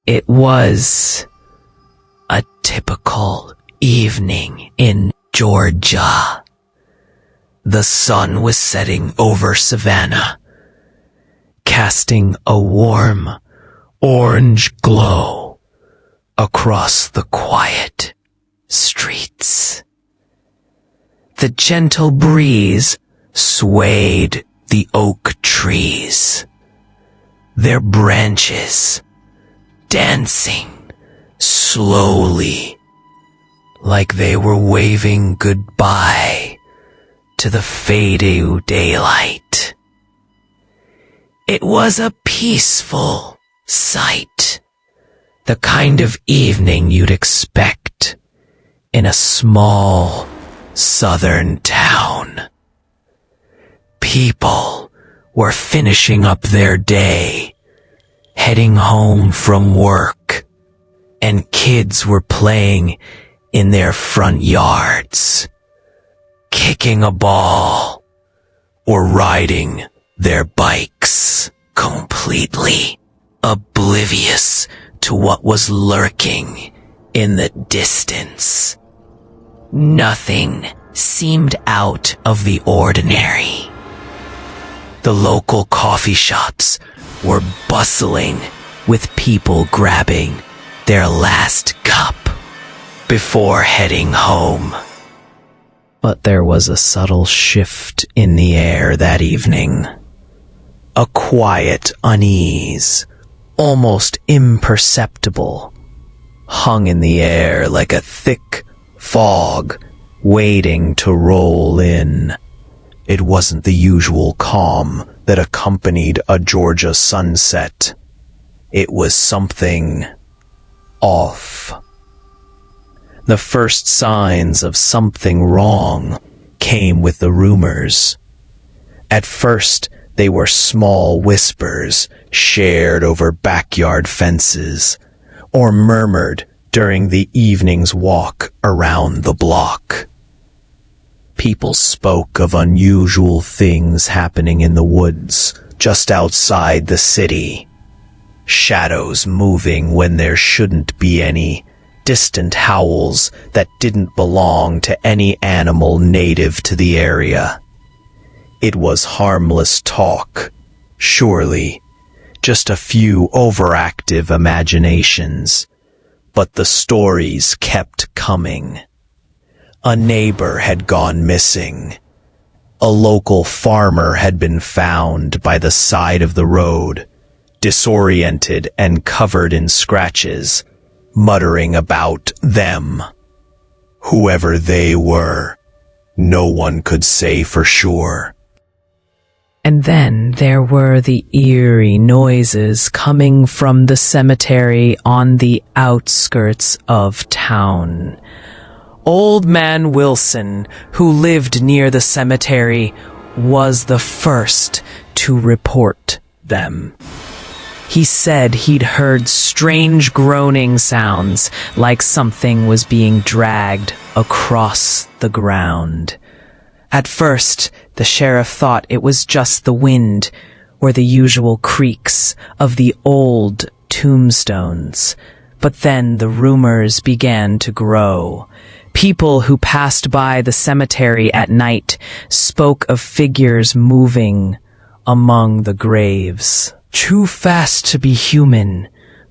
It was a typical evening in Georgia. The sun was setting over Savannah, casting a warm orange glow across the quiet streets. The gentle breeze swayed the oak trees, their branches dancing slowly like they were waving goodbye to the fading daylight. It was a peaceful sight, the kind of evening you'd expect in a small southern town. People were finishing up their day, heading home from work, and kids were playing in their front yards, kicking a ball or riding their bikes, completely oblivious to what was lurking in the distance. Nothing seemed out of the ordinary. The local coffee shops were bustling with people grabbing their last cup before heading home. But there was a subtle shift in the air that evening. A quiet unease, almost imperceptible, hung in the air like a thick fog waiting to roll in. It wasn't the usual calm that accompanied a Georgia sunset. It was something off. The first signs of something wrong came with the rumors. At first, they were small whispers shared over backyard fences, or murmured during the evening's walk around the block. People spoke of unusual things happening in the woods just outside the city. Shadows moving when there shouldn't be any, distant howls that didn't belong to any animal native to the area. It was harmless talk, surely, just a few overactive imaginations. But the stories kept coming. A neighbor had gone missing. A local farmer had been found by the side of the road, disoriented and covered in scratches, muttering about them. Whoever they were, no one could say for sure. And then there were the eerie noises coming from the cemetery on the outskirts of town. Old Man Wilson, who lived near the cemetery, was the first to report them. He said he'd heard strange groaning sounds, like something was being dragged across the ground. At first, the sheriff thought it was just the wind, or the usual creaks of the old tombstones. But then the rumors began to grow. People who passed by the cemetery at night spoke of figures moving among the graves. Too fast to be human,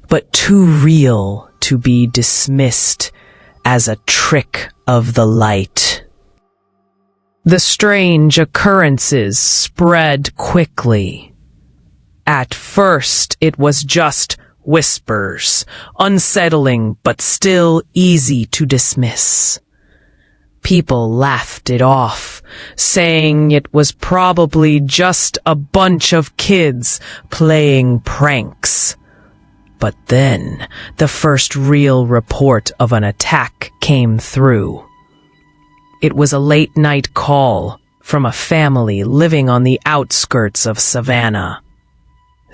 but too real to be dismissed as a trick of the light. The strange occurrences spread quickly. At first, it was just whispers, unsettling but still easy to dismiss. People laughed it off, saying it was probably just a bunch of kids playing pranks. But then, the first real report of an attack came through. It was a late-night call from a family living on the outskirts of Savannah.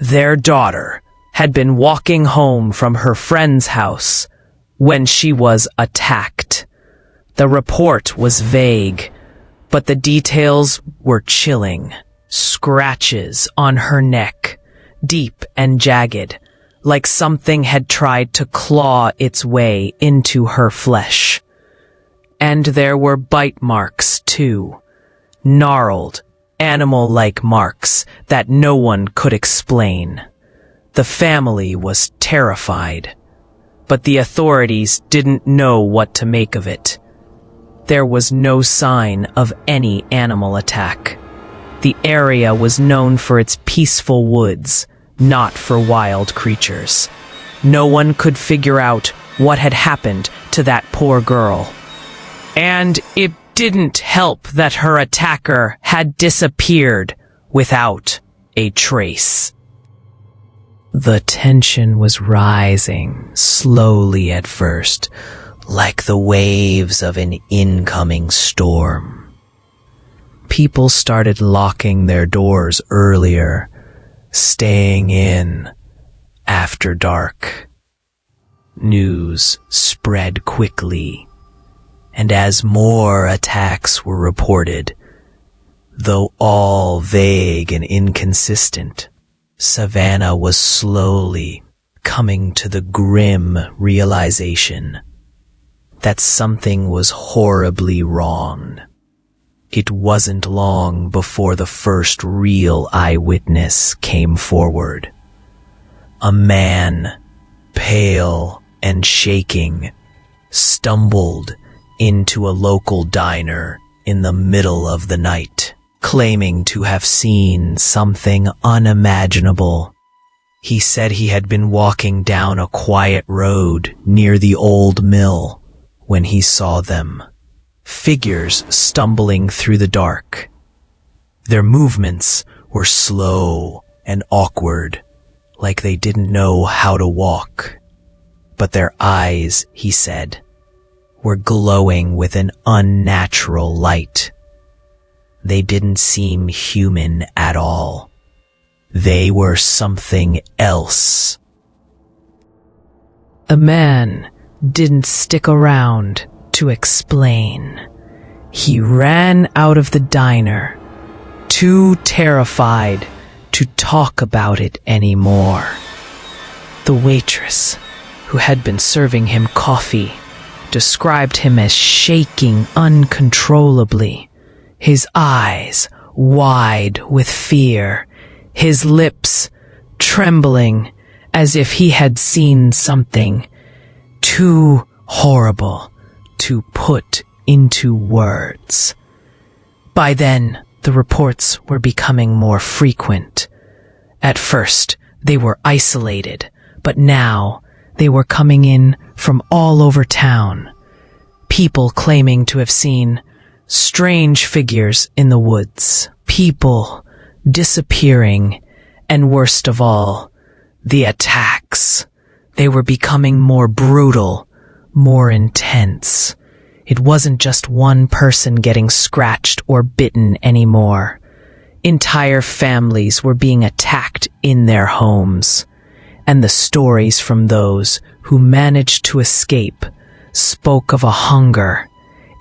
Their daughter had been walking home from her friend's house when she was attacked. The report was vague, but the details were chilling. Scratches on her neck, deep and jagged, like something had tried to claw its way into her flesh. And there were bite marks, too. Gnarled, animal-like marks that no one could explain. The family was terrified, but the authorities didn't know what to make of it. There was no sign of any animal attack. The area was known for its peaceful woods, not for wild creatures. No one could figure out what had happened to that poor girl. And it didn't help that her attacker had disappeared without a trace. The tension was rising, slowly at first, like the waves of an incoming storm. People started locking their doors earlier, staying in after dark. News spread quickly, and as more attacks were reported, though all vague and inconsistent, Savannah was slowly coming to the grim realization that something was horribly wrong. It wasn't long before the first real eyewitness came forward. A man, pale and shaking, stumbled into a local diner in the middle of the night, claiming to have seen something unimaginable. He said he had been walking down a quiet road near the old mill when he saw them, figures stumbling through the dark. Their movements were slow and awkward, like they didn't know how to walk. But their eyes, he said, were glowing with an unnatural light. They didn't seem human at all. They were something else. The man didn't stick around to explain. He ran out of the diner, too terrified to talk about it anymore. The waitress, who had been serving him coffee, described him as shaking uncontrollably, his eyes wide with fear, his lips trembling as if he had seen something too horrible to put into words. By then, the reports were becoming more frequent. At first, they were isolated, but now they were coming in from all over town. People claiming to have seen strange figures in the woods, people disappearing, and worst of all, the attacks. They were becoming more brutal, more intense. It wasn't just one person getting scratched or bitten anymore. Entire families were being attacked in their homes, and the stories from those who managed to escape spoke of a hunger,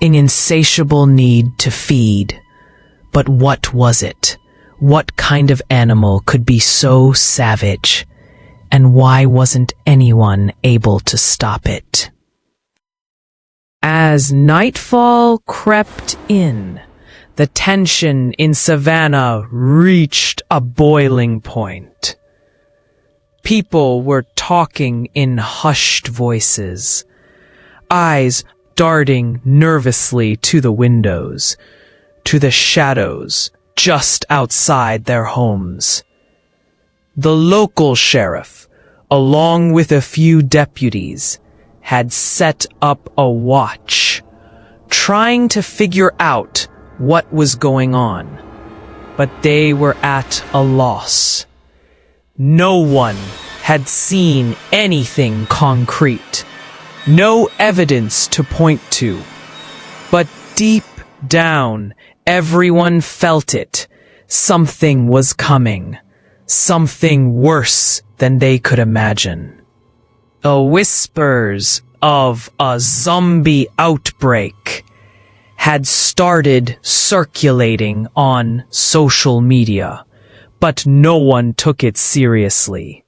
an insatiable need to feed. But what was it? What kind of animal could be so savage? And why wasn't anyone able to stop it? As nightfall crept in, the tension in Savannah reached a boiling point. People were talking in hushed voices, eyes darting nervously to the windows, to the shadows just outside their homes. The local sheriff, along with a few deputies, had set up a watch, trying to figure out what was going on, but they were at a loss. No one had seen anything concrete, no evidence to point to, but deep down, everyone felt it. Something was coming, something worse than they could imagine. Whispers of a zombie outbreak had started circulating on social media, but no one took it seriously.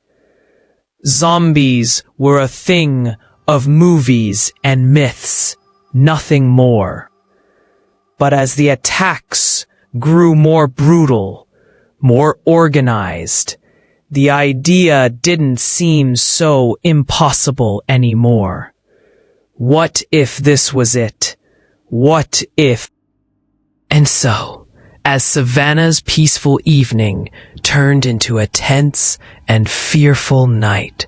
Zombies were a thing of movies and myths, nothing more. But as the attacks grew more brutal, more organized, the idea didn't seem so impossible anymore. What if this was it? What if? And so, as Savannah's peaceful evening turned into a tense and fearful night,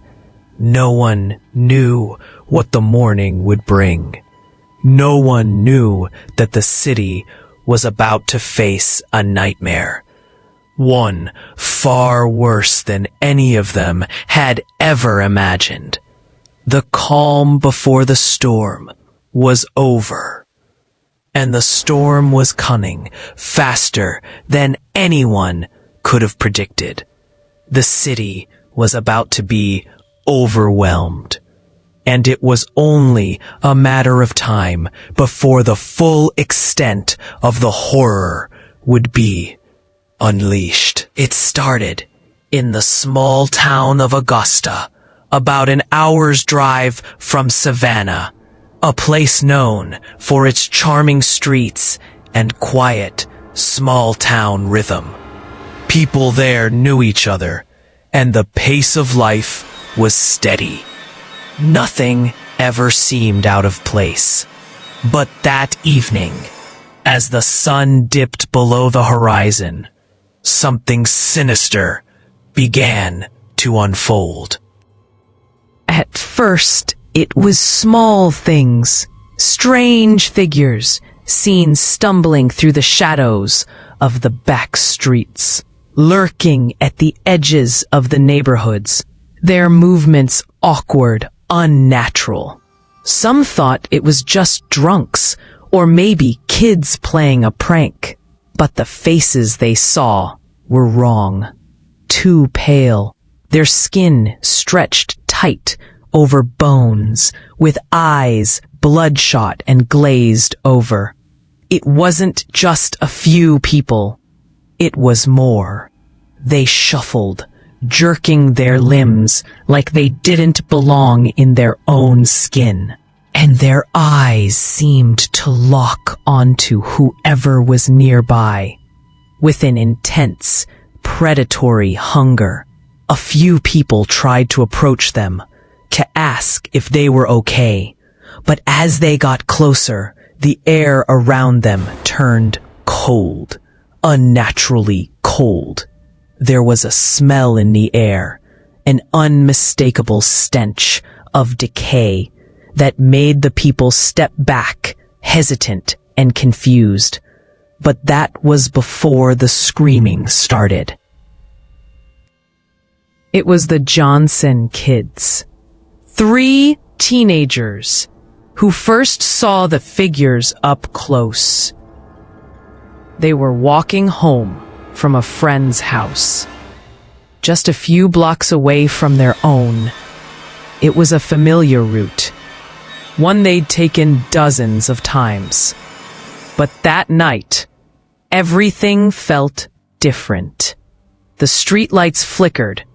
no one knew what the morning would bring. No one knew that the city was about to face a nightmare. One far worse than any of them had ever imagined. The calm before the storm was over. And the storm was coming faster than anyone could have predicted. The city was about to be overwhelmed. And it was only a matter of time before the full extent of the horror would be unleashed. It started in the small town of Augusta, about an hour's drive from Savannah, a place known for its charming streets and quiet, small-town rhythm. People there knew each other, and the pace of life was steady. Nothing ever seemed out of place. But that evening, as the sun dipped below the horizon, something sinister began to unfold. At first, it was small things, strange figures, seen stumbling through the shadows of the back streets, lurking at the edges of the neighborhoods, their movements awkward, unnatural. Some thought it was just drunks, or maybe kids playing a prank. But the faces they saw were wrong. Too pale, their skin stretched tight over bones, with eyes bloodshot and glazed over. It wasn't just a few people. It was more. They shuffled, jerking their limbs like they didn't belong in their own skin. And their eyes seemed to lock onto whoever was nearby, with an intense, predatory hunger. A few people tried to approach them, to ask if they were okay, but as they got closer, the air around them turned cold, unnaturally cold. There was a smell in the air, an unmistakable stench of decay that made the people step back, hesitant and confused. But that was before the screaming started. It was the Johnson kids. 3 teenagers who first saw the figures up close. They were walking home from a friend's house, just a few blocks away from their own. It was a familiar route, one they'd taken dozens of times. But that night, everything felt different. The streetlights flickered,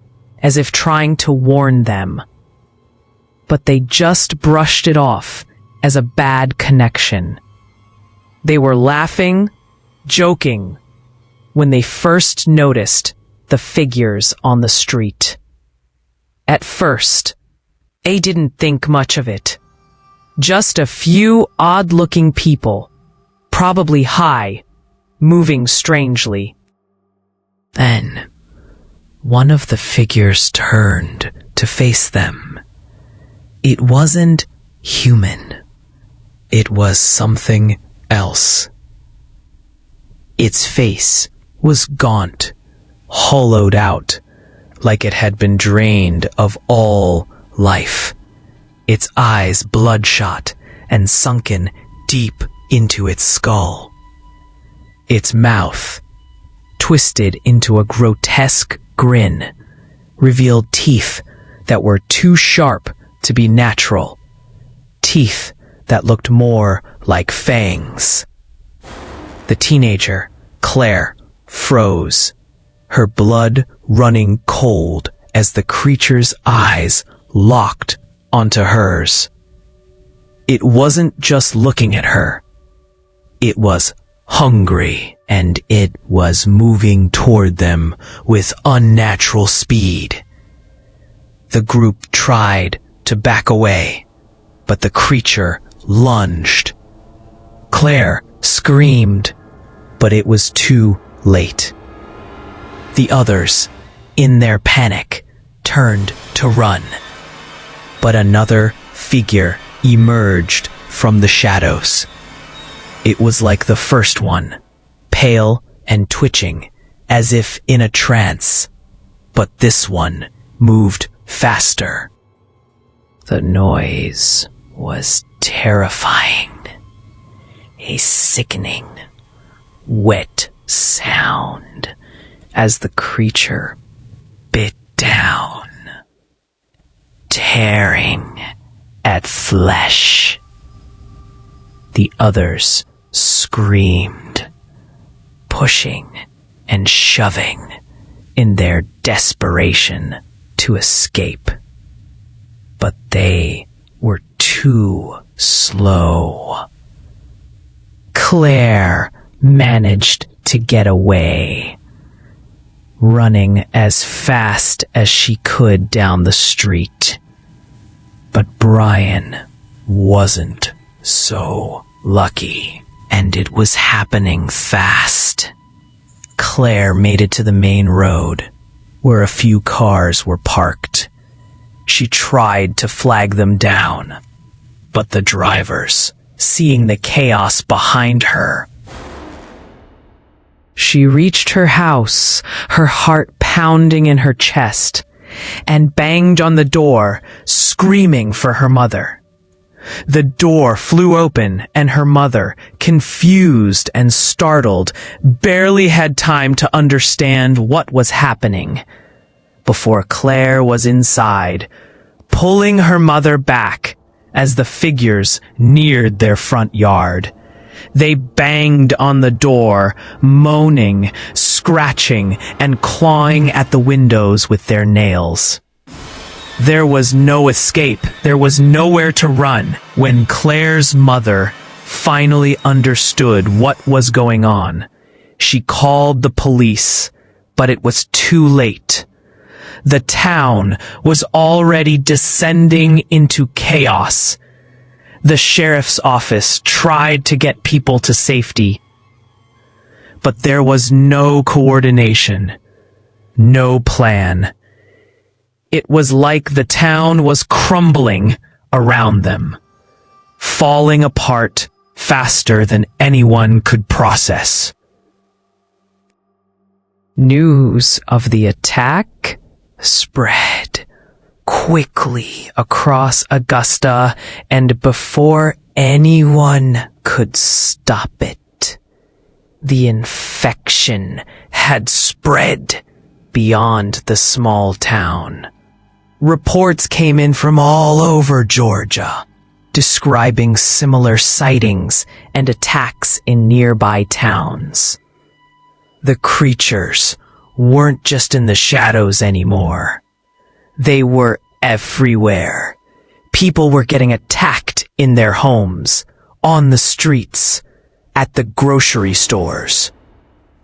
as if trying to warn them. But they just brushed it off as a bad connection. They were laughing, joking, when they first noticed the figures on the street. At first, they didn't think much of it. Just a few odd-looking people, probably high, moving strangely. Then, one of the figures turned to face them. It wasn't human. It was something else. Its face was gaunt, hollowed out, like it had been drained of all life. Its eyes bloodshot and sunken deep into its skull. Its mouth, twisted into a grotesque grin, revealed teeth that were too sharp to be natural. Teeth that looked more like fangs. The teenager, Claire, froze, her blood running cold as the creature's eyes locked onto hers. It wasn't just looking at her. It was hungry, and it was moving toward them with unnatural speed. The group tried to back away, but the creature lunged. Claire screamed, but it was too late. The others, in their panic, turned to run. But another figure emerged from the shadows. It was like the first one, pale and twitching, as if in a trance. But this one moved faster. The noise was terrifying. A sickening, wet sound as the creature bit down, tearing at flesh. The others screamed, pushing and shoving in their desperation to escape. But they were too slow. Claire managed to get away, running as fast as she could down the street. But Brian wasn't so lucky, and it was happening fast. Claire made it to the main road, where a few cars were parked. She tried to flag them down, but the drivers, seeing the chaos behind her. She reached her house, her heart pounding in her chest, and banged on the door, screaming for her mother. The door flew open, and her mother, confused and startled, barely had time to understand what was happening before Claire was inside, pulling her mother back as the figures neared their front yard. They banged on the door, moaning, scratching, and clawing at the windows with their nails. There was no escape. There was nowhere to run. When Claire's mother finally understood what was going on, she called the police, but it was too late. The town was already descending into chaos. The sheriff's office tried to get people to safety, but there was no coordination, no plan. It was like the town was crumbling around them, falling apart faster than anyone could process. News of the attack spread quickly across Augusta, and before anyone could stop it, the infection had spread beyond the small town. Reports came in from all over Georgia, describing similar sightings and attacks in nearby towns. The creatures weren't just in the shadows anymore. They were everywhere. People were getting attacked in their homes, on the streets, at the grocery stores.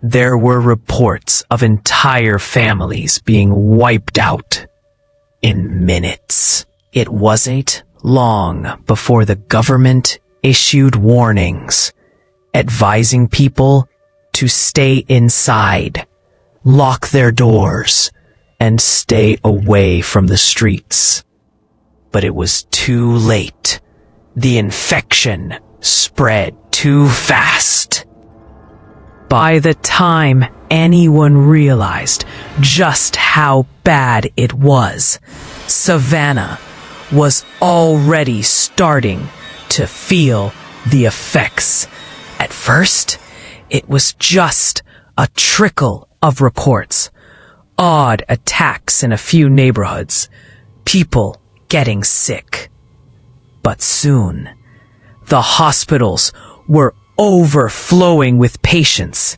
There were reports of entire families being wiped out in minutes. It wasn't long before the government issued warnings, advising people to stay inside, lock their doors, and stay away from the streets. But it was too late. The infection spread too fast. By the time anyone realized just how bad it was, Savannah was already starting to feel the effects. At first, it was just a trickle of reports. Odd attacks in a few neighborhoods. People getting sick. But soon, the hospitals were overflowing with patients,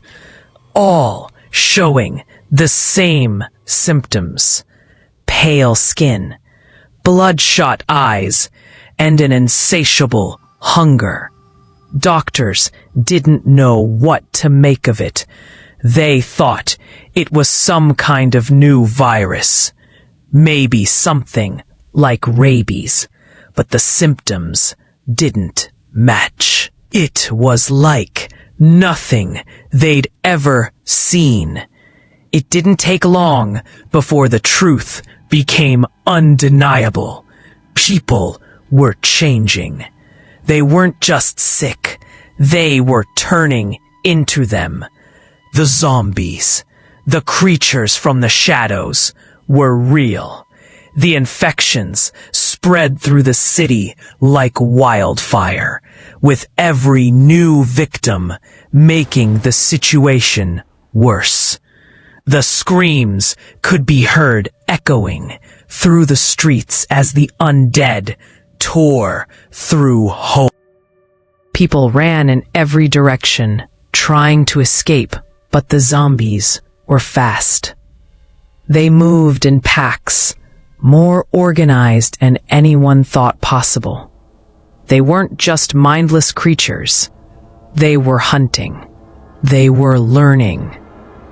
all showing the same symptoms: pale skin, bloodshot eyes, and an insatiable hunger. Doctors didn't know what to make of it. They thought it was some kind of new virus, maybe something like rabies, but the symptoms didn't match. It was like nothing they'd ever seen. It didn't take long before the truth became undeniable. People were changing. They weren't just sick, they were turning into them. The zombies, the creatures from the shadows, were real. The infections spread through the city like wildfire, with every new victim making the situation worse. The screams could be heard echoing through the streets as the undead tore through homes. People ran in every direction, trying to escape, but the zombies were fast. They moved in packs, more organized than anyone thought possible. They weren't just mindless creatures. They were hunting. They were learning.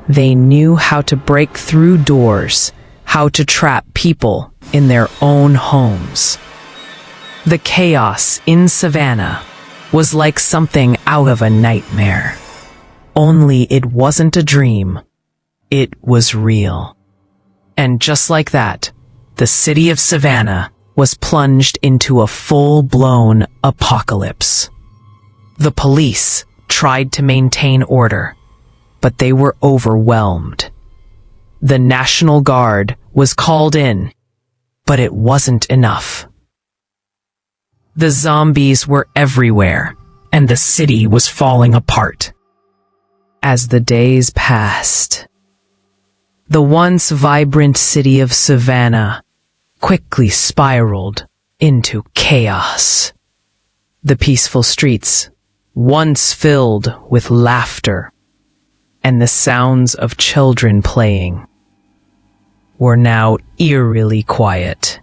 They knew how to break through doors, how to trap people in their own homes. The chaos in Savannah was like something out of a nightmare. Only it wasn't a dream. It was real. And just like that, the city of Savannah was plunged into a full-blown apocalypse. The police tried to maintain order, but they were overwhelmed. The National Guard was called in, but it wasn't enough. The zombies were everywhere, and the city was falling apart. As the days passed, the once vibrant city of Savannah quickly spiraled into chaos. The peaceful streets, once filled with laughter and the sounds of children playing, were now eerily quiet,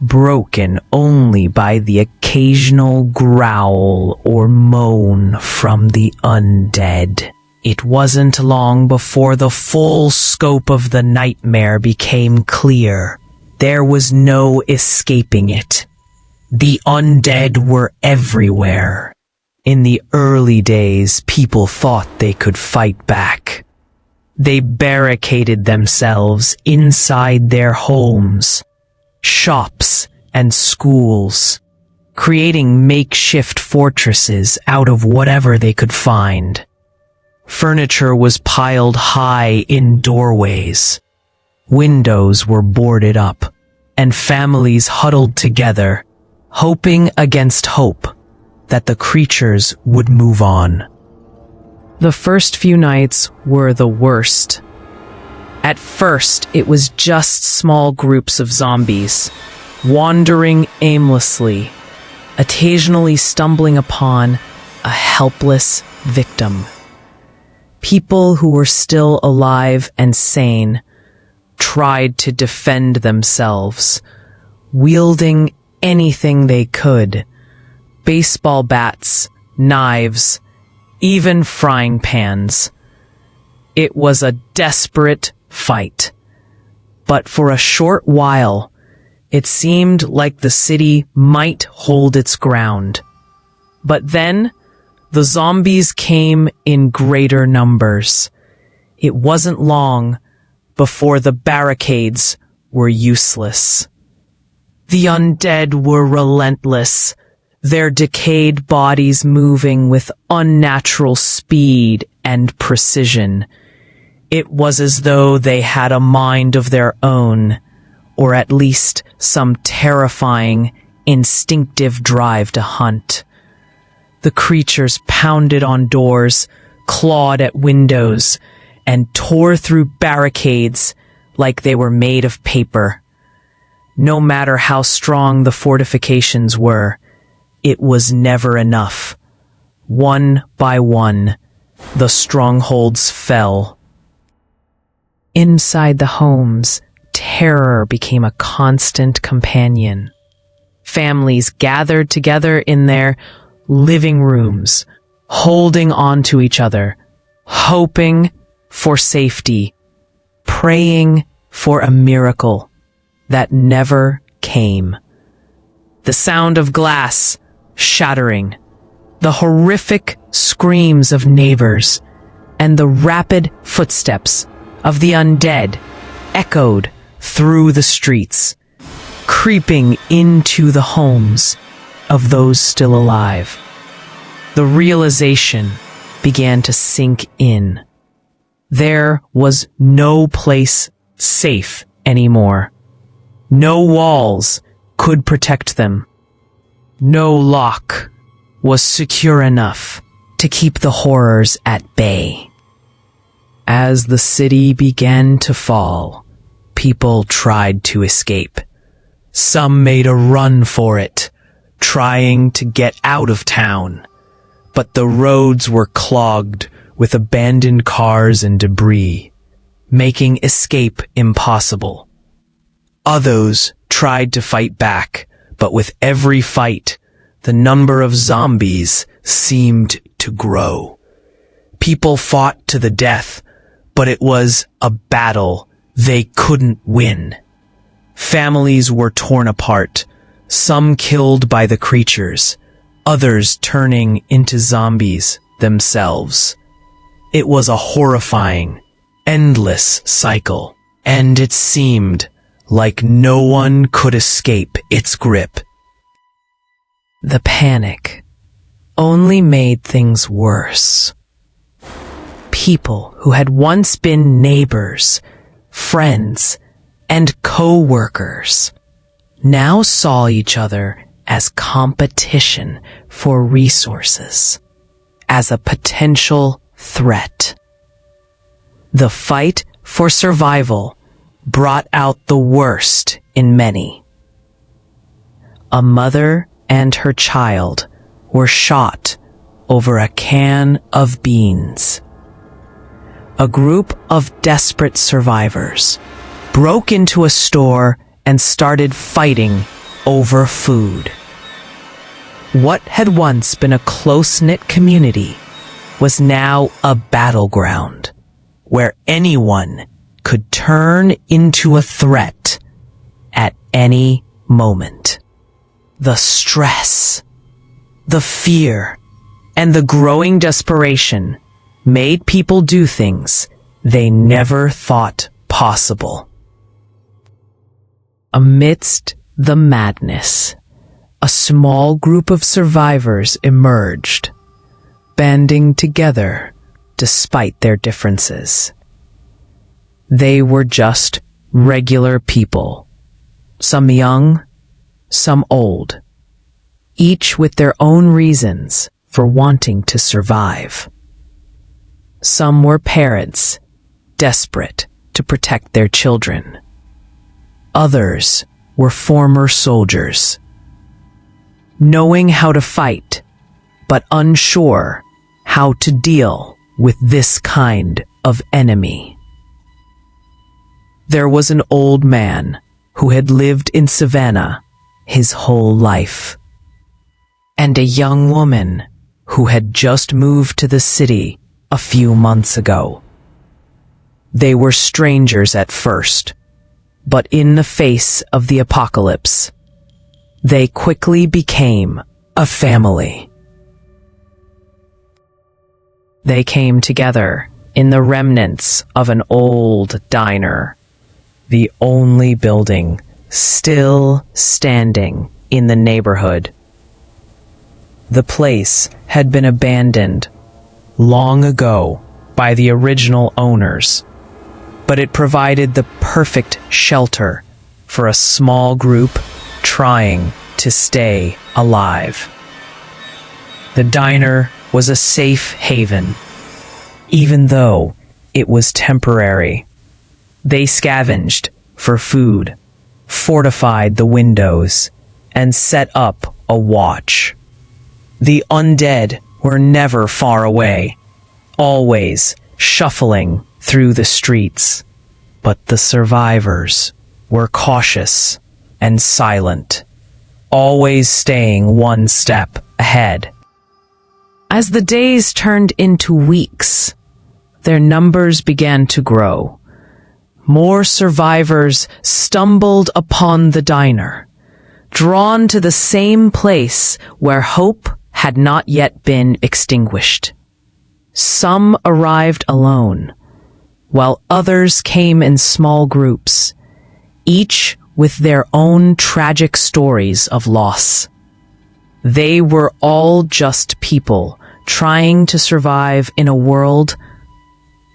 broken only by the occasional growl or moan from the undead. It wasn't long before the full scope of the nightmare became clear. There was no escaping it. The undead were everywhere. In the early days, people thought they could fight back. They barricaded themselves inside their homes, shops, and schools, creating makeshift fortresses out of whatever they could find. Furniture was piled high in doorways. Windows were boarded up, and families huddled together, hoping against hope that the creatures would move on. The first few nights were the worst. At first, it was just small groups of zombies, wandering aimlessly, occasionally stumbling upon a helpless victim. People who were still alive and sane tried to defend themselves, wielding anything they could: baseball bats, knives, even frying pans. It was a desperate fight. But for a short while, it seemed like the city might hold its ground. But then, the zombies came in greater numbers. It wasn't long before the barricades were useless. The undead were relentless, their decayed bodies moving with unnatural speed and precision. It was as though they had a mind of their own, or at least some terrifying, instinctive drive to hunt. The creatures pounded on doors, clawed at windows, and tore through barricades like they were made of paper. No matter how strong the fortifications were, it was never enough. One by one, the strongholds fell. Inside the homes, terror became a constant companion. Families gathered together in their living rooms, holding on to each other, hoping for safety, praying for a miracle that never came. The sound of glass shattering, the horrific screams of neighbors, and the rapid footsteps of the undead echoed through the streets, creeping into the homes of those still alive. The realization began to sink in. There was no place safe anymore. No walls could protect them. No lock was secure enough to keep the horrors at bay. As the city began to fall, people tried to escape. Some made a run for it, trying to get out of town. But the roads were clogged with abandoned cars and debris, making escape impossible. Others tried to fight back, but with every fight, the number of zombies seemed to grow. People fought to the death, but it was a battle they couldn't win. Families were torn apart, some killed by the creatures, others turning into zombies themselves. It was a horrifying, endless cycle, and it seemed like no one could escape its grip. The panic only made things worse. People who had once been neighbors, friends, and co-workers now saw each other as competition for resources, as a potential threat. The fight for survival brought out the worst in many. A mother and her child were shot over a can of beans. A group of desperate survivors broke into a store and started fighting over food. What had once been a close-knit community was now a battleground where anyone could turn into a threat at any moment. The stress, the fear, and the growing desperation made people do things they never thought possible. Amidst the madness, a small group of survivors emerged, banding together despite their differences. They were just regular people, some young, some old, each with their own reasons for wanting to survive. Some were parents, desperate to protect their children. Others were former soldiers, knowing how to fight, but unsure how to deal with this kind of enemy. There was an old man who had lived in Savannah his whole life, and a young woman who had just moved to the city a few months ago. They were strangers at first, but in the face of the apocalypse, they quickly became a family. They came together in the remnants of an old diner, the only building still standing in the neighborhood. The place had been abandoned long ago by the original owners, but it provided the perfect shelter for a small group trying to stay alive. The diner was a safe haven, even though it was temporary. They scavenged for food, fortified the windows, and set up a watch. The undead were never far away, always shuffling through the streets, but the survivors were cautious and silent, always staying one step ahead. As the days turned into weeks, their numbers began to grow. More survivors stumbled upon the diner, drawn to the same place where hope had not yet been extinguished. Some arrived alone, while others came in small groups, each with their own tragic stories of loss. They were all just people trying to survive in a world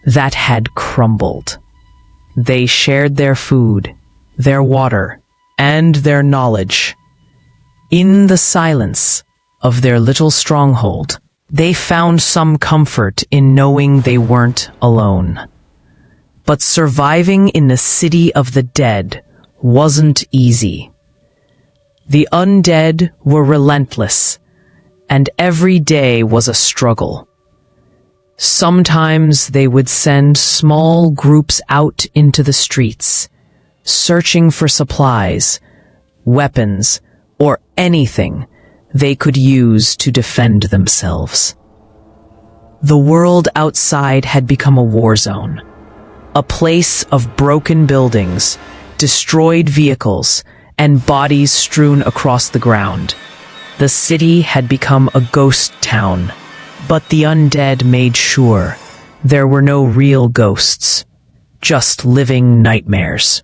that had crumbled. They shared their food, their water, and their knowledge. In the silence of their little stronghold, they found some comfort in knowing they weren't alone. But surviving in the city of the dead wasn't easy. The undead were relentless, and every day was a struggle. Sometimes they would send small groups out into the streets, searching for supplies, weapons, or anything they could use to defend themselves. The world outside had become a war zone, a place of broken buildings, destroyed vehicles, and bodies strewn across the ground. The city had become a ghost town, but the undead made sure there were no real ghosts, just living nightmares.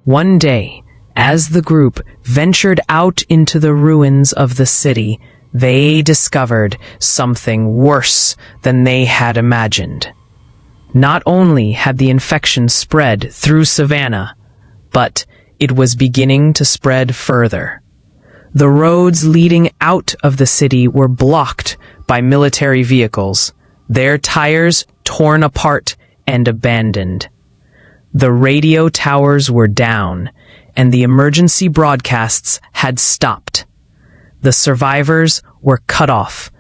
One day, as the group ventured out into the ruins of the city, they discovered something worse than they had imagined. Not only had the infection spread through Savannah, but it was beginning to spread further. The roads leading out of the city were blocked by military vehicles, their tires torn apart and abandoned. The radio towers were down, and the emergency broadcasts had stopped. The survivors were cut off,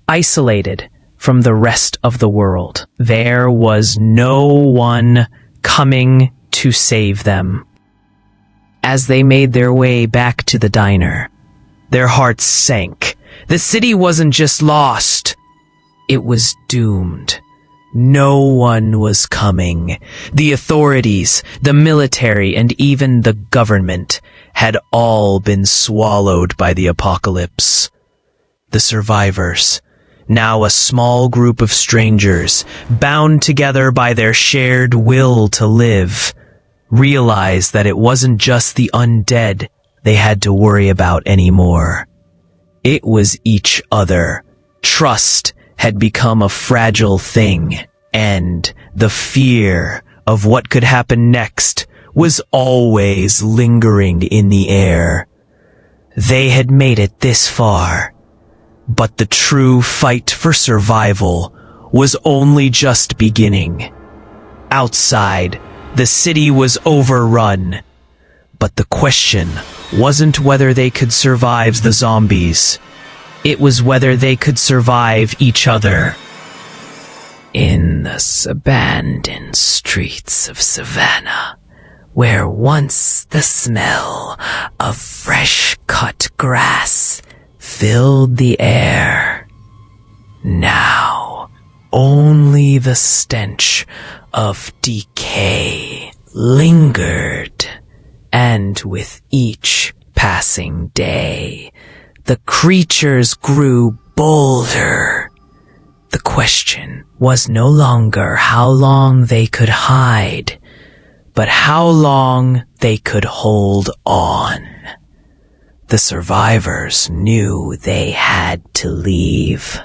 isolated from the rest of the world. There was no one coming to save them. As they made their way back to the diner, their hearts sank. The city wasn't just lost, it was doomed. No one was coming. The authorities, the military, and even the government had all been swallowed by the apocalypse. The survivors, now a small group of strangers, bound together by their shared will to live, realized that it wasn't just the undead they had to worry about anymore. It was each other. Trust had become a fragile thing, and the fear of what could happen next was always lingering in the air. They had made it this far, but the true fight for survival was only just beginning. Outside, the city was overrun, but the question wasn't whether they could survive the zombies. It was whether they could survive each other. In the abandoned streets of Savannah, where once the smell of fresh-cut grass filled the air, now only the stench of decay lingered, and with each passing day, the creatures grew bolder. The question was no longer how long they could hide, but how long they could hold on. The survivors knew they had to leave.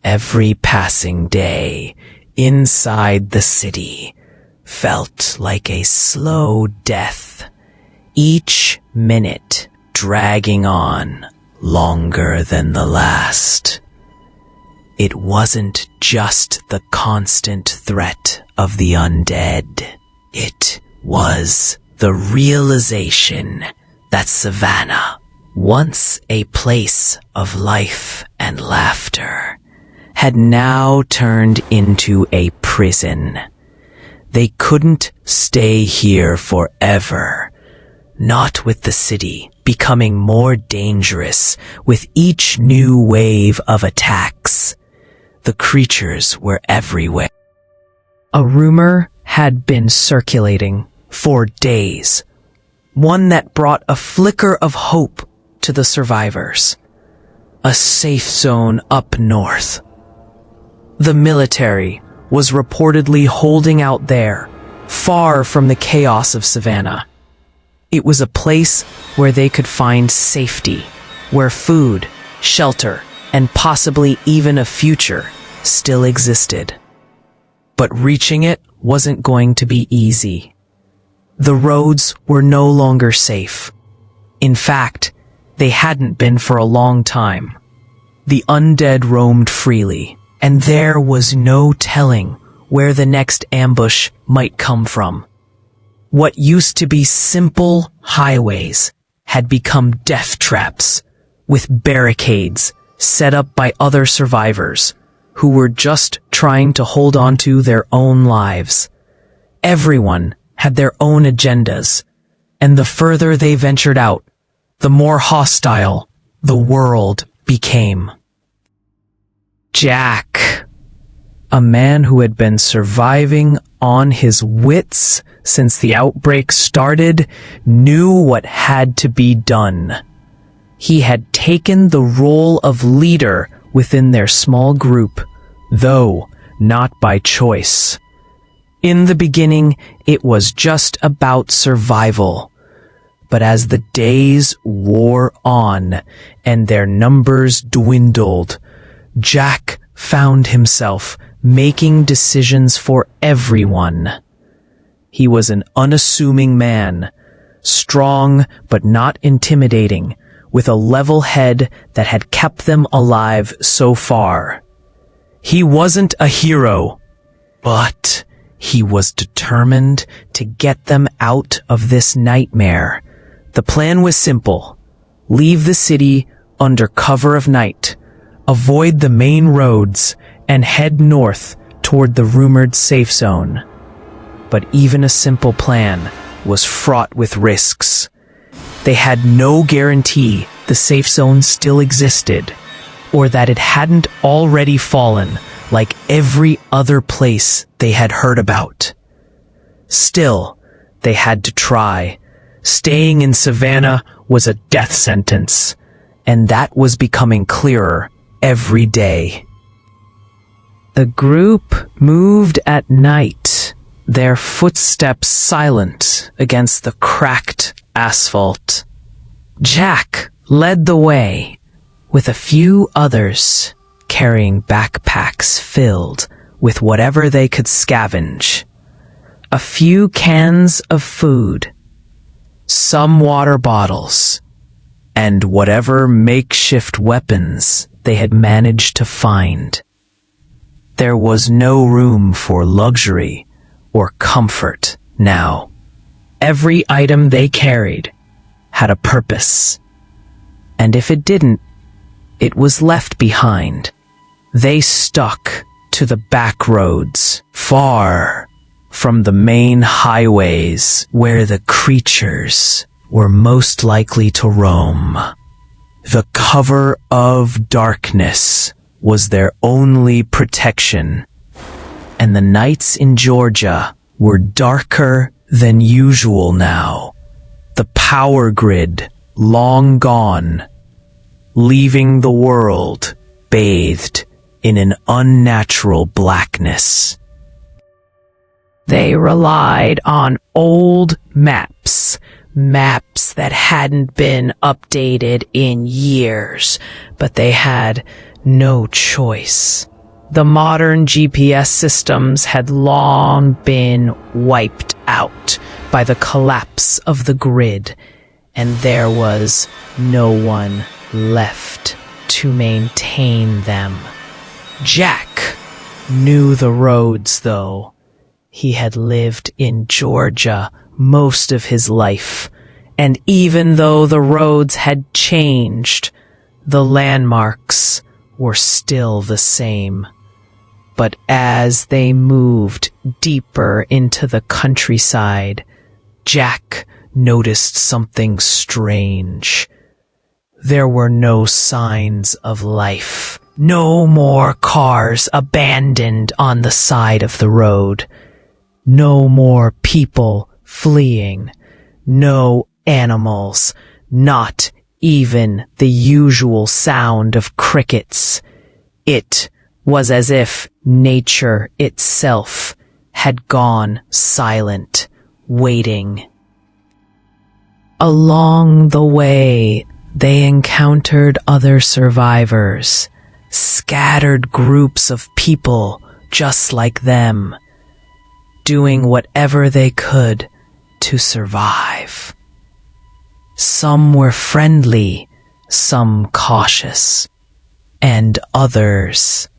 Every passing day inside the city felt like a slow death, each minute dragging on longer than the last. It wasn't just the constant threat of the undead. It was the realization that Savannah, once a place of life and laughter, had now turned into a prison. They couldn't stay here forever. Not with the city becoming more dangerous with each new wave of attacks. The creatures were everywhere. A rumor had been circulating for days, one that brought a flicker of hope to the survivors. A safe zone up north. The military was reportedly holding out there, far from the chaos of Savannah. It was a place where they could find safety, where food, shelter, and possibly even a future still existed. But reaching it wasn't going to be easy. The roads were no longer safe. In fact, they hadn't been for a long time. The undead roamed freely, and there was no telling where the next ambush might come from. What used to be simple highways had become death traps, with barricades set up by other survivors who were just trying to hold on to their own lives. Everyone had their own agendas, and the further they ventured out, the more hostile the world became. Jack, a man who had been surviving on his wits since the outbreak started, knew what had to be done. He had taken the role of leader within their small group, though not by choice. In the beginning, it was just about survival. But as the days wore on and their numbers dwindled, Jack found himself making decisions for everyone. He was an unassuming man, strong but not intimidating, with a level head that had kept them alive so far. He wasn't a hero, but he was determined to get them out of this nightmare. The plan was simple. Leave the city under cover of night, avoid the main roads, and head north toward the rumored safe zone. But even a simple plan was fraught with risks. They had no guarantee the safe zone still existed, or that it hadn't already fallen like every other place they had heard about. Still, they had to try. Staying in Savannah was a death sentence, and that was becoming clearer every day. The group moved at night, their footsteps silent against the cracked asphalt. Jack led the way, with a few others carrying backpacks filled with whatever they could scavenge. A few cans of food, some water bottles, and whatever makeshift weapons they had managed to find. There was no room for luxury or comfort now. Every item they carried had a purpose, and if it didn't, it was left behind. They stuck to the back roads, far from the main highways where the creatures were most likely to roam. The cover of darkness was their only protection, and the nights in Georgia were darker than usual now. The power grid long gone, leaving the world bathed in an unnatural blackness. They relied on old maps that hadn't been updated in years, but they had no choice. The modern GPS systems had long been wiped out by the collapse of the grid, and there was no one left to maintain them. Jack knew the roads, though. He had lived in Georgia most of his life, and even though the roads had changed, the landmarks were still the same. But as they moved deeper into the countryside, Jack noticed something strange. There were no signs of life. No more cars abandoned on the side of the road. No more people fleeing. No animals. Not even the usual sound of crickets. It was as if nature itself had gone silent, waiting. Along the way, they encountered other survivors, scattered groups of people just like them, doing whatever they could to survive. Some were friendly, some cautious, and others,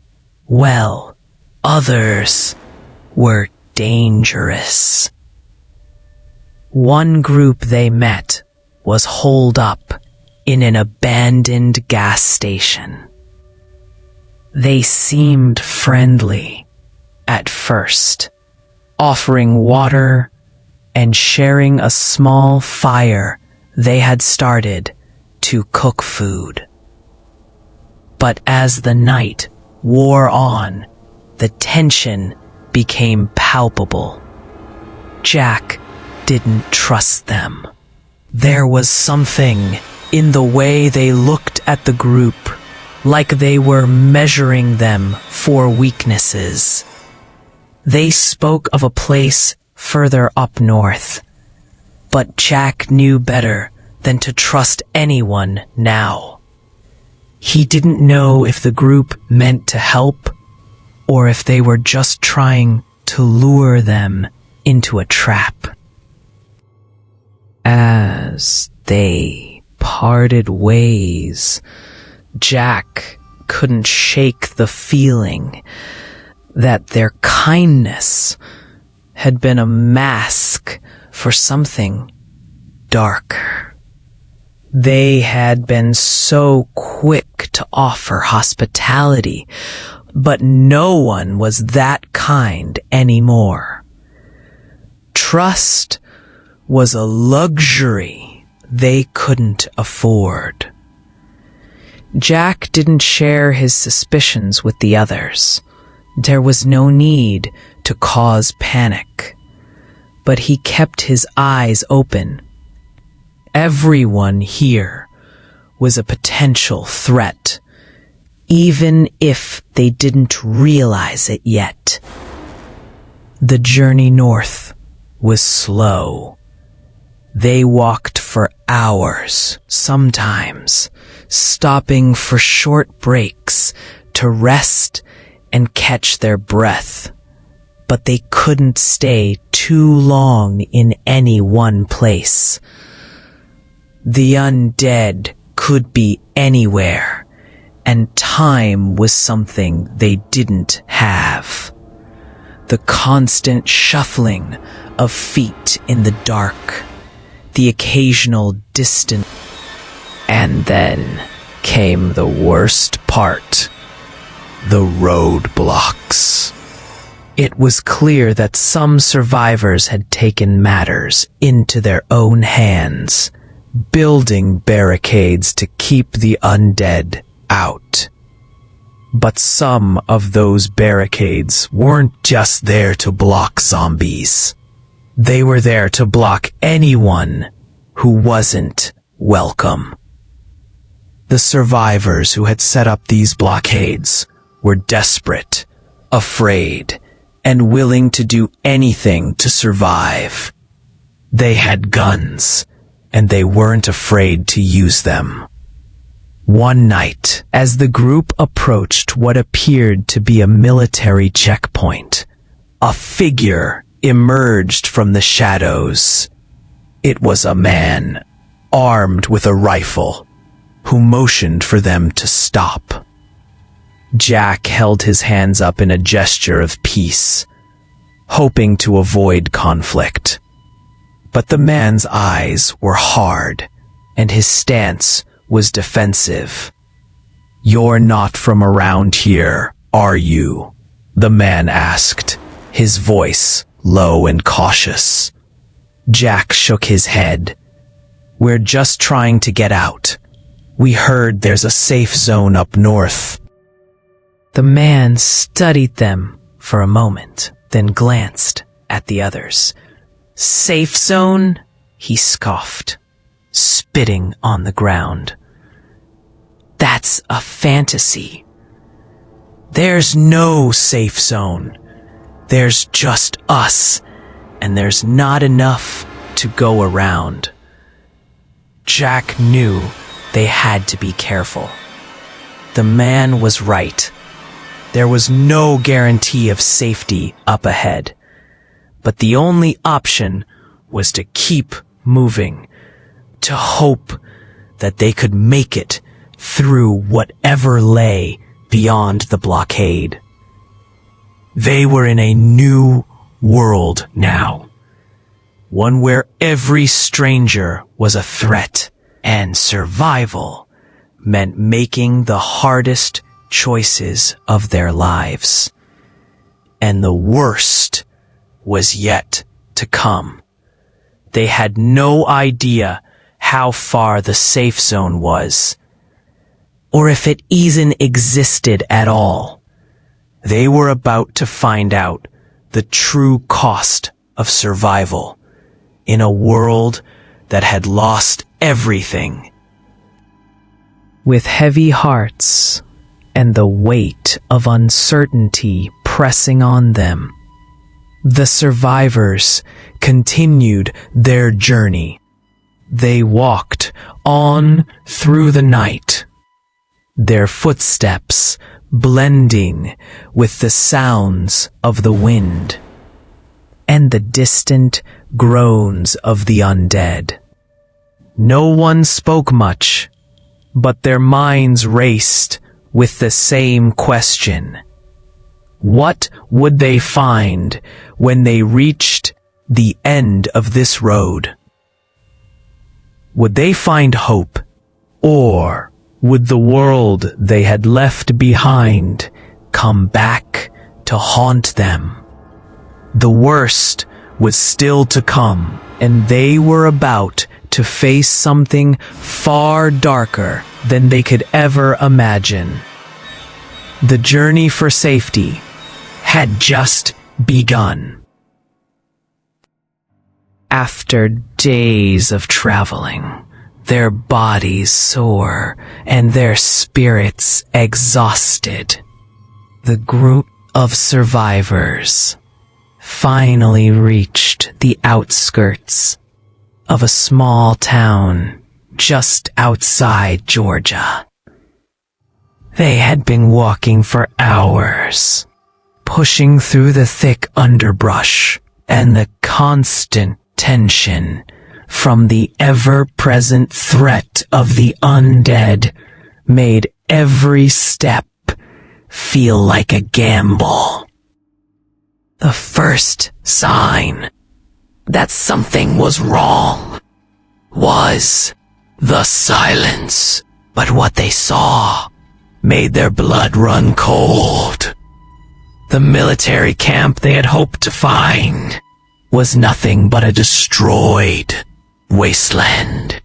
well, others were dangerous. One group they met was holed up in an abandoned gas station. They seemed friendly at first, offering water and sharing a small fire they had started to cook food. But as the night wore on, the tension became palpable. Jack didn't trust them. There was something in the way they looked at the group, like they were measuring them for weaknesses. They spoke of a place further up north, but Jack knew better than to trust anyone now. He didn't know if the group meant to help or if they were just trying to lure them into a trap. As they parted ways, Jack couldn't shake the feeling that their kindness had been a mask for something darker. They had been so quick to offer hospitality, but no one was that kind anymore. Trust was a luxury they couldn't afford. Jack didn't share his suspicions with the others. There was no need to cause panic, but he kept his eyes open. Everyone here was a potential threat, even if they didn't realize it yet. The journey north was slow. They walked for hours, sometimes stopping for short breaks to rest and catch their breath. But they couldn't stay too long in any one place. The undead could be anywhere, and time was something they didn't have. The constant shuffling of feet in the dark, the occasional distant. And then came the worst part, the roadblocks. It was clear that some survivors had taken matters into their own hands, building barricades to keep the undead out. But some of those barricades weren't just there to block zombies. They were there to block anyone who wasn't welcome. The survivors who had set up these blockades were desperate, afraid, and willing to do anything to survive. They had guns, and they weren't afraid to use them. One night, as the group approached what appeared to be a military checkpoint, a figure emerged from the shadows. It was a man, armed with a rifle, who motioned for them to stop. Jack held his hands up in a gesture of peace, hoping to avoid conflict. But the man's eyes were hard, and his stance was defensive. "You're not from around here, are you?" the man asked, his voice low and cautious. Jack shook his head. We're just trying to get out. We heard there's a safe zone up north. The man studied them for a moment, then glanced at the others. Safe zone? He scoffed, spitting on the ground. That's a fantasy. There's no safe zone. There's just us, and there's not enough to go around. Jack knew they had to be careful. The man was right. There was no guarantee of safety up ahead, but the only option was to keep moving, to hope that they could make it through whatever lay beyond the blockade. They were in a new world now, one where every stranger was a threat, and survival meant making the hardest choices of their lives. And the worst was yet to come. They had no idea how far the safe zone was, or if it even existed at all. They were about to find out the true cost of survival in a world that had lost everything. With heavy hearts and the weight of uncertainty pressing on them, the survivors continued their journey. They walked on through the night, their footsteps blending with the sounds of the wind and the distant groans of the undead. No one spoke much, but their minds raced with the same question. What would they find when they reached the end of this road? Would they find hope, or would the world they had left behind come back to haunt them? The worst was still to come, and they were about to face something far darker than they could ever imagine. The journey for safety had just begun. After days of traveling, their bodies sore and their spirits exhausted, the group of survivors finally reached the outskirts of a small town just outside Georgia. They had been walking for hours, pushing through the thick underbrush and the constant tension from the ever-present threat of the undead made every step feel like a gamble. The first sign that something was wrong was the silence, but what they saw made their blood run cold. The military camp they had hoped to find was nothing but a destroyed wasteland.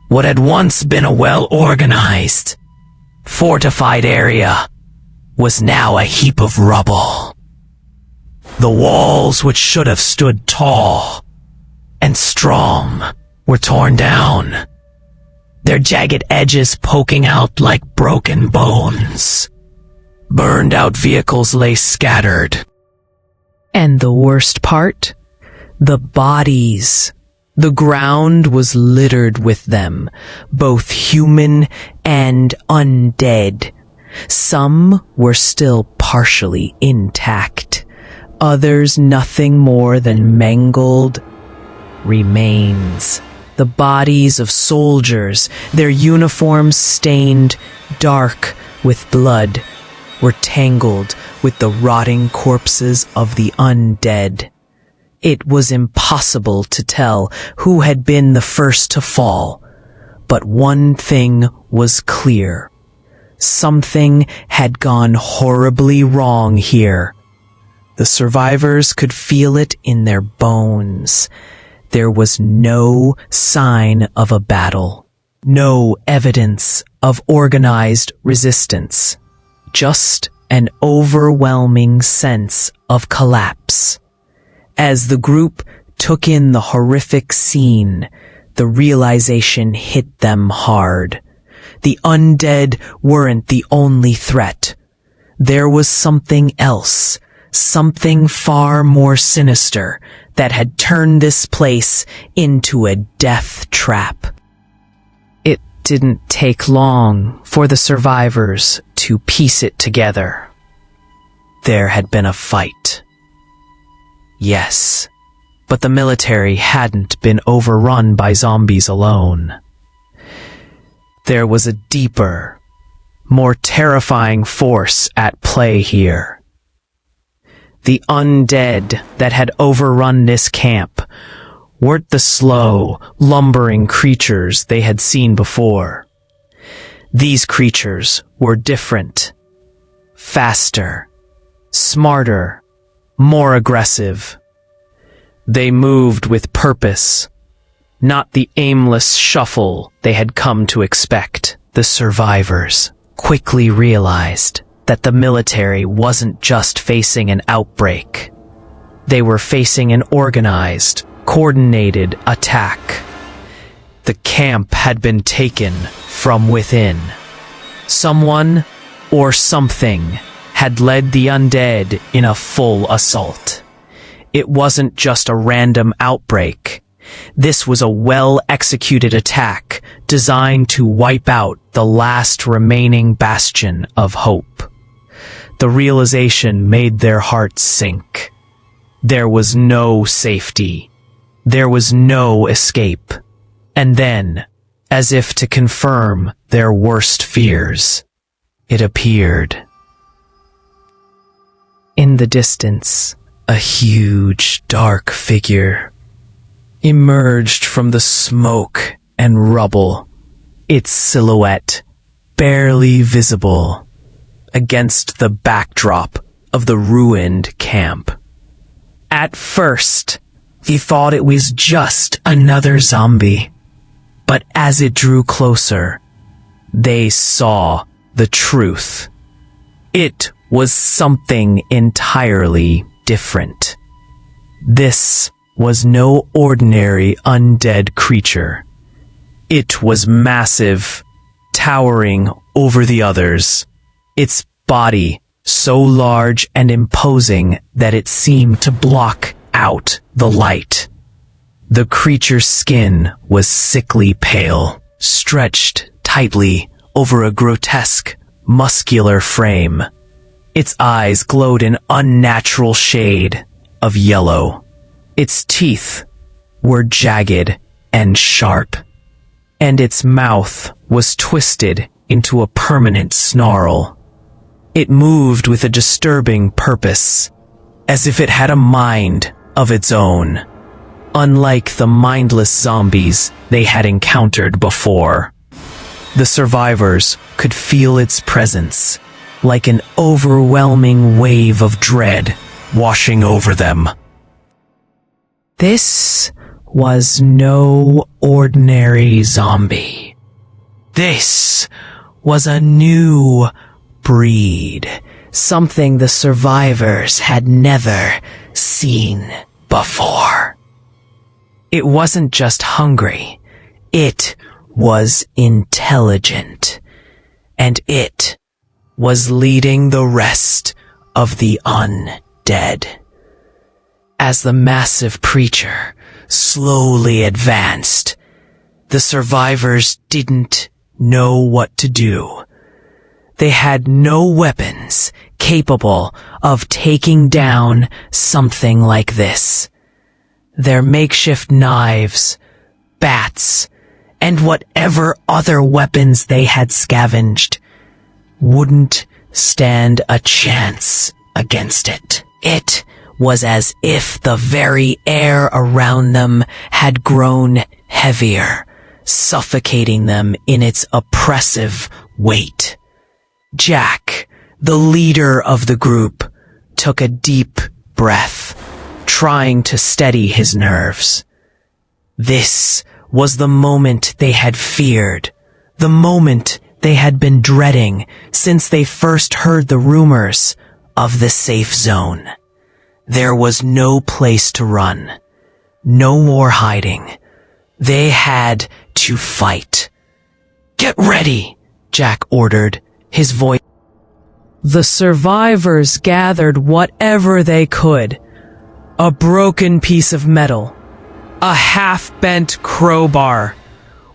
What had once been a well-organized, fortified area was now a heap of rubble. The walls, which should have stood tall and strong, were torn down, their jagged edges poking out like broken bones. Burned-out vehicles lay scattered. And the worst part? The bodies. The ground was littered with them, both human and undead. Some were still partially intact, others nothing more than mangled remains. The bodies of soldiers, their uniforms stained dark with blood, were tangled with the rotting corpses of the undead. It was impossible to tell who had been the first to fall, but one thing was clear. Something had gone horribly wrong here, The survivors could feel it in their bones. There was no sign of a battle, no evidence of organized resistance, just an overwhelming sense of collapse. As the group took in the horrific scene, the realization hit them hard. The undead weren't the only threat. There was something else, something far more sinister that had turned this place into a death trap. It didn't take long for the survivors to piece it together. There had been a fight. Yes, but the military hadn't been overrun by zombies alone. There was a deeper, more terrifying force at play here. The undead that had overrun this camp weren't the slow, lumbering creatures they had seen before. These creatures were different, faster, smarter, more aggressive. They moved with purpose, not the aimless shuffle they had come to expect. The survivors quickly realized that the military wasn't just facing an outbreak. They were facing an organized, coordinated attack. The camp had been taken from within. Someone or something had led the undead in a full assault. It wasn't just a random outbreak. This was a well-executed attack designed to wipe out the last remaining bastion of hope. The realization made their hearts sink. There was no safety. There was no escape. And then, as if to confirm their worst fears, it appeared. In the distance, a huge, dark figure emerged from the smoke and rubble, its silhouette barely visible against the backdrop of the ruined camp. At first, he thought it was just another zombie, but as it drew closer, they saw the truth. It was something entirely different. This was no ordinary undead creature. It was massive, towering over the others, its body so large and imposing that it seemed to block out the light. The creature's skin was sickly pale, stretched tightly over a grotesque, muscular frame. Its eyes glowed an unnatural shade of yellow. Its teeth were jagged and sharp, and its mouth was twisted into a permanent snarl. It moved with a disturbing purpose, as if it had a mind of its own, unlike the mindless zombies they had encountered before. The survivors could feel its presence, like an overwhelming wave of dread washing over them. This was no ordinary zombie. This was a new breed, something the survivors had never seen before. It wasn't just hungry, it was intelligent, and it was leading the rest of the undead. As the massive creature slowly advanced, the survivors didn't know what to do. They had no weapons capable of taking down something like this. Their makeshift knives, bats, and whatever other weapons they had scavenged wouldn't stand a chance against it. It was as if the very air around them had grown heavier, suffocating them in its oppressive weight. Jack, the leader of the group, took a deep breath, trying to steady his nerves. This was the moment they had feared, the moment they had been dreading since they first heard the rumors of the safe zone. There was no place to run, no more hiding. They had to fight. "Get ready," Jack ordered, his voice. The survivors gathered whatever they could. A broken piece of metal, a half-bent crowbar,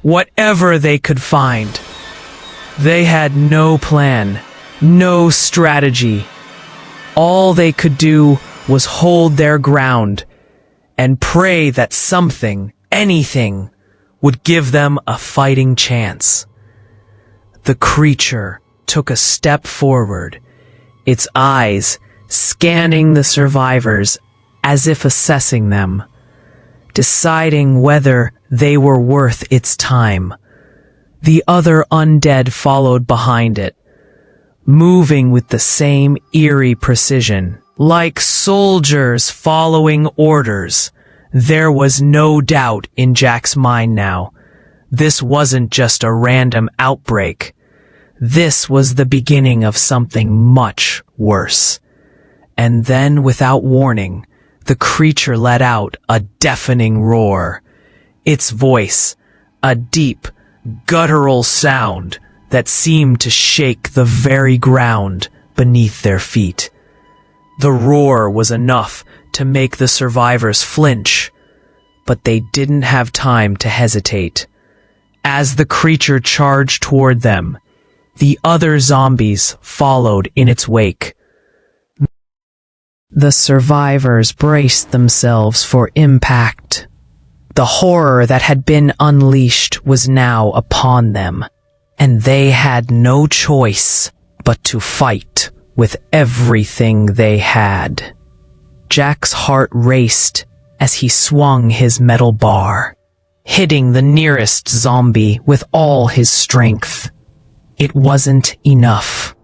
whatever they could find. They had no plan, no strategy. All they could do was hold their ground and pray that something, anything, would give them a fighting chance. The creature took a step forward, its eyes scanning the survivors as if assessing them, deciding whether they were worth its time. The other undead followed behind it, moving with the same eerie precision, like soldiers following orders. There was no doubt in Jack's mind now. This wasn't just a random outbreak. This was the beginning of something much worse. And then, without warning, the creature let out a deafening roar. Its voice, a deep, guttural sound that seemed to shake the very ground beneath their feet. The roar was enough to make the survivors flinch, but they didn't have time to hesitate. As the creature charged toward them, the other zombies followed in its wake. The survivors braced themselves for impact. The horror that had been unleashed was now upon them, and they had no choice but to fight with everything they had. Jack's heart raced as he swung his metal bar, hitting the nearest zombie with all his strength. It wasn't enough.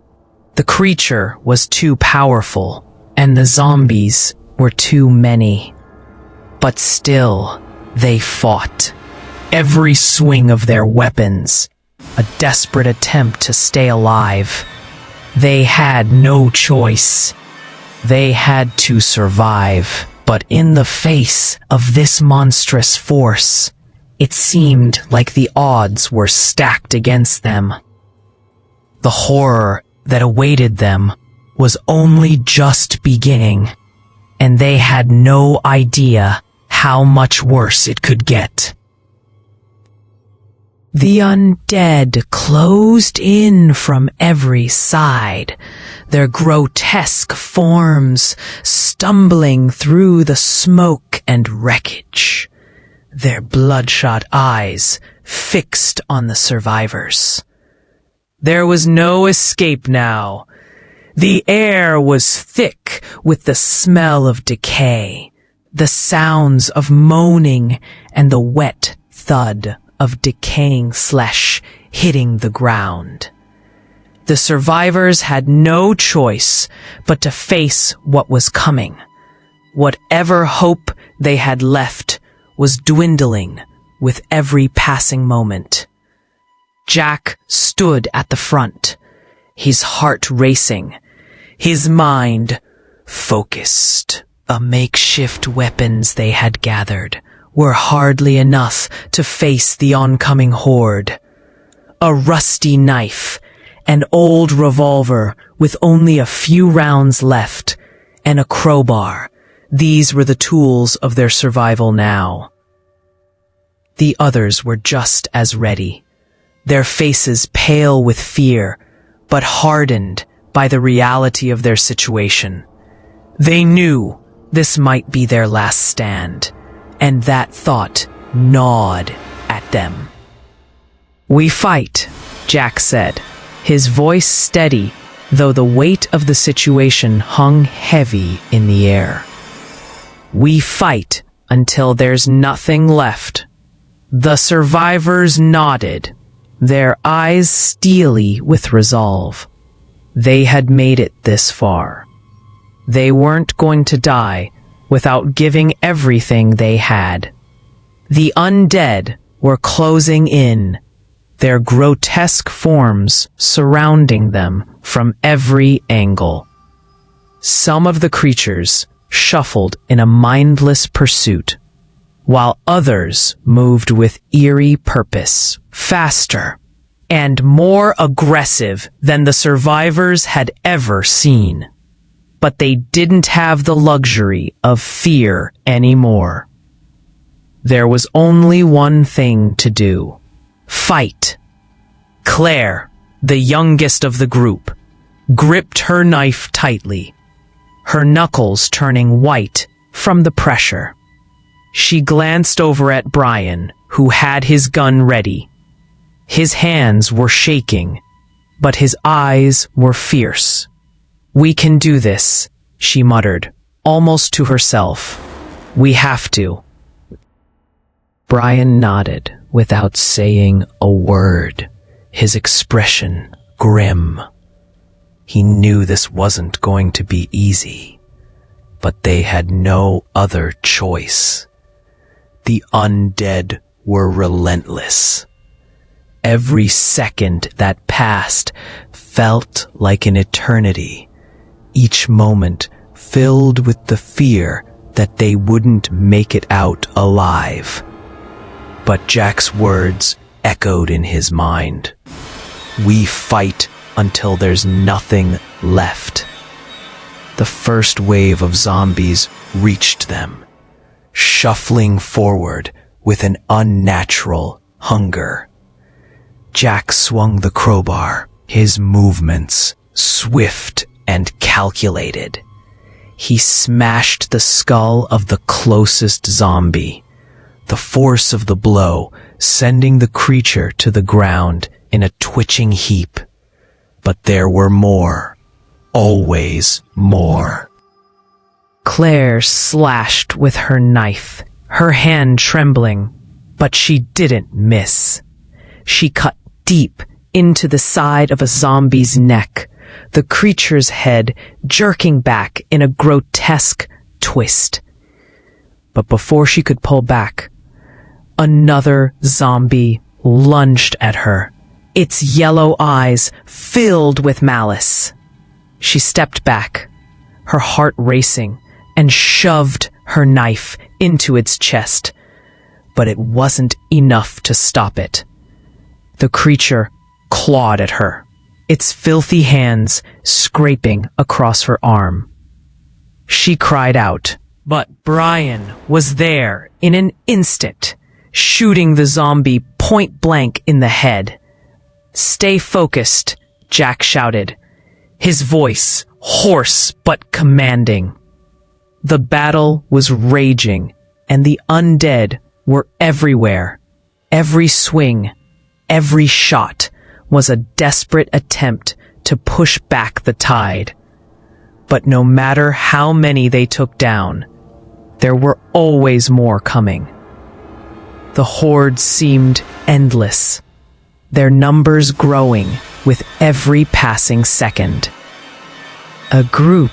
The creature was too powerful, and the zombies were too many. But still, they fought. Every swing of their weapons, a desperate attempt to stay alive. They had no choice. They had to survive. But in the face of this monstrous force, it seemed like the odds were stacked against them. The horror that awaited them was only just beginning, and they had no idea how much worse it could get. The undead closed in from every side, their grotesque forms stumbling through the smoke and wreckage, their bloodshot eyes fixed on the survivors. There was no escape now. The air was thick with the smell of decay, the sounds of moaning, and the wet thud of decaying flesh hitting the ground. The survivors had no choice but to face what was coming. Whatever hope they had left was dwindling with every passing moment. Jack stood at the front, his heart racing, his mind focused. The makeshift weapons they had gathered were hardly enough to face the oncoming horde. A rusty knife, an old revolver with only a few rounds left, and a crowbar. These were the tools of their survival now. The others were just as ready, their faces pale with fear, but hardened by the reality of their situation. They knew this might be their last stand, and that thought gnawed at them. "We fight," Jack said, his voice steady, though the weight of the situation hung heavy in the air. "We fight until there's nothing left." The survivors nodded, their eyes steely with resolve. They had made it this far. They weren't going to die without giving everything they had. The undead were closing in, their grotesque forms surrounding them from every angle. Some of the creatures shuffled in a mindless pursuit, while others moved with eerie purpose, faster and more aggressive than the survivors had ever seen. But they didn't have the luxury of fear anymore. There was only one thing to do: fight. Claire, the youngest of the group, gripped her knife tightly, her knuckles turning white from the pressure. She glanced over at Brian, who had his gun ready. His hands were shaking, but his eyes were fierce. "We can do this," she muttered, almost to herself. "We have to." Brian nodded without saying a word, his expression grim. He knew this wasn't going to be easy, but they had no other choice. The undead were relentless. Every second that passed felt like an eternity, each moment filled with the fear that they wouldn't make it out alive. But Jack's words echoed in his mind. "We fight until there's nothing left." The first wave of zombies reached them, shuffling forward with an unnatural hunger. Jack swung the crowbar, his movements swift and calculated. He smashed the skull of the closest zombie, the force of the blow sending the creature to the ground in a twitching heap. But there were more, always more. Claire slashed with her knife, her hand trembling, but she didn't miss. She cut deep into the side of a zombie's neck, the creature's head jerking back in a grotesque twist. But before she could pull back, another zombie lunged at her, its yellow eyes filled with malice. She stepped back, her heart racing, and shoved her knife into its chest. But it wasn't enough to stop it. The creature clawed at her, its filthy hands scraping across her arm. She cried out, but Brian was there in an instant, shooting the zombie point blank in the head. "Stay focused," Jack shouted, his voice hoarse but commanding. The battle was raging, and the undead were everywhere. Every swing, every shot was a desperate attempt to push back the tide. But no matter how many they took down, there were always more coming. The horde seemed endless, their numbers growing with every passing second. A group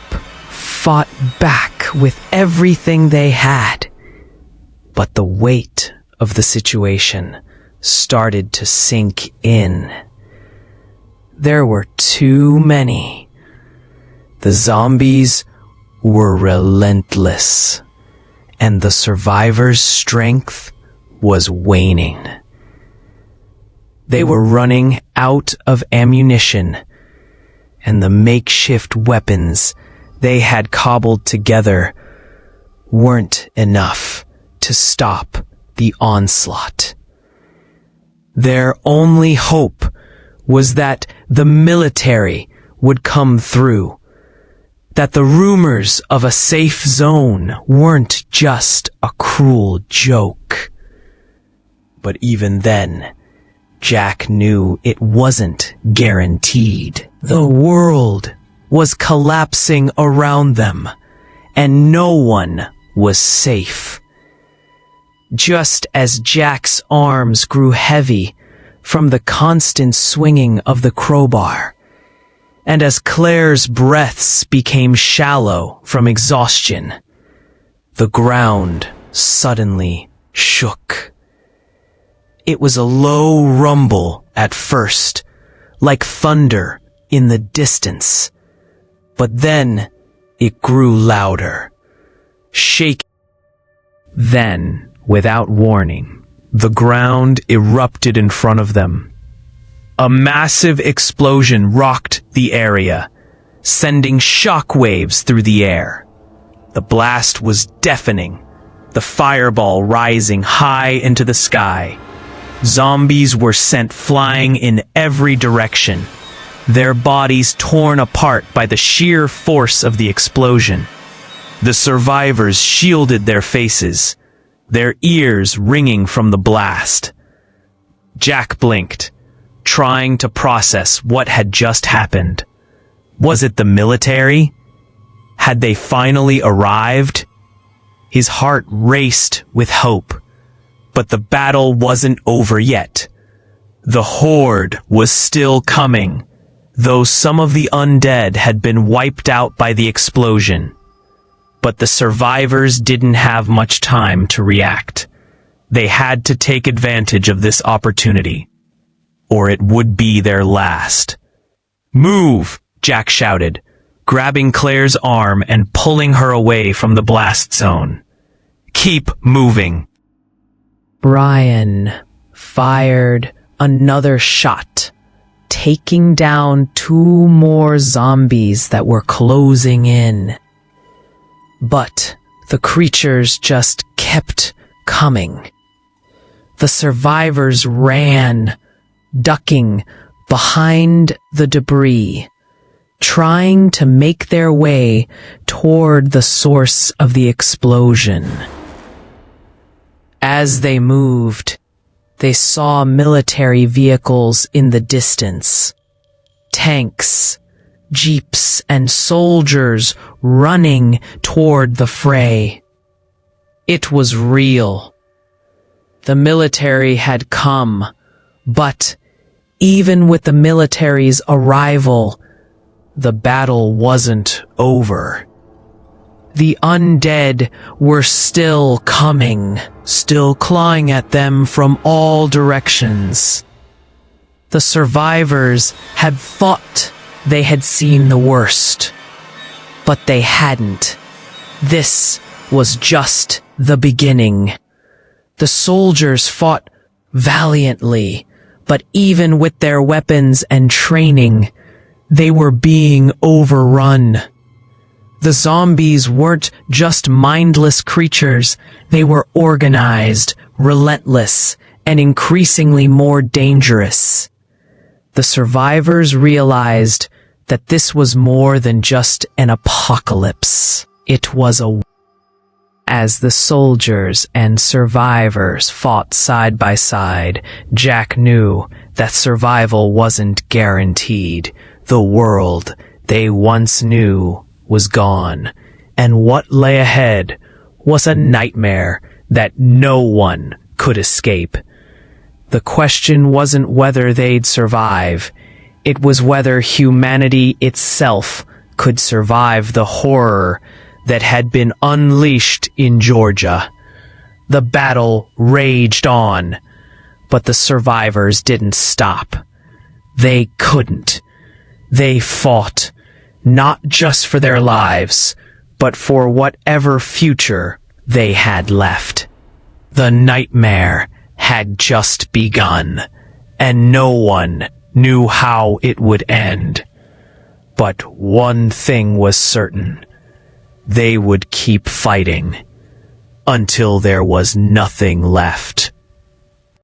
fought back with everything they had, but the weight of the situation started to sink in. There were too many. The zombies were relentless, and the survivors' strength was waning. They were running out of ammunition, and the makeshift weapons they had cobbled together weren't enough to stop the onslaught. Their only hope was that the military would come through, that the rumors of a safe zone weren't just a cruel joke. But even then, Jack knew it wasn't guaranteed. The world was collapsing around them, and no one was safe. Just as Jack's arms grew heavy from the constant swinging of the crowbar, and as Claire's breaths became shallow from exhaustion, the ground suddenly shook. It was a low rumble at first, like thunder in the distance, but then it grew louder, shaking. Then, without warning, the ground erupted in front of them. A massive explosion rocked the area, sending shockwaves through the air. The blast was deafening, the fireball rising high into the sky. Zombies were sent flying in every direction, their bodies torn apart by the sheer force of the explosion. The survivors shielded their faces, their ears ringing from the blast. Jack blinked, trying to process what had just happened. Was it the military? Had they finally arrived? His heart raced with hope, but the battle wasn't over yet. The horde was still coming, though some of the undead had been wiped out by the explosion. But the survivors didn't have much time to react. They had to take advantage of this opportunity, or it would be their last. "Move!" Jack shouted, grabbing Claire's arm and pulling her away from the blast zone. "Keep moving." Brian fired another shot, taking down 2 more zombies that were closing in. But the creatures just kept coming. The survivors ran, ducking behind the debris, trying to make their way toward the source of the explosion. As they moved, they saw military vehicles in the distance. Tanks, jeeps, and soldiers running toward the fray. It was real. The military had come, but even with the military's arrival, the battle wasn't over. The undead were still coming, still clawing at them from all directions. The survivors had thought they had seen the worst, but they hadn't. This was just the beginning. The soldiers fought valiantly, but even with their weapons and training, they were being overrun. The zombies weren't just mindless creatures, they were organized, relentless, and increasingly more dangerous. The survivors realized that this was more than just an apocalypse. It was a war. As the soldiers and survivors fought side by side, Jack knew that survival wasn't guaranteed. The world they once knew was gone, and what lay ahead was a nightmare that no one could escape. The question wasn't whether they'd survive, it was whether humanity itself could survive the horror that had been unleashed in Georgia. The battle raged on, but the survivors didn't stop. They couldn't. They fought, not just for their lives, but for whatever future they had left. The nightmare had just begun, and no one knew how it would end. But one thing was certain. They would keep fighting until there was nothing left.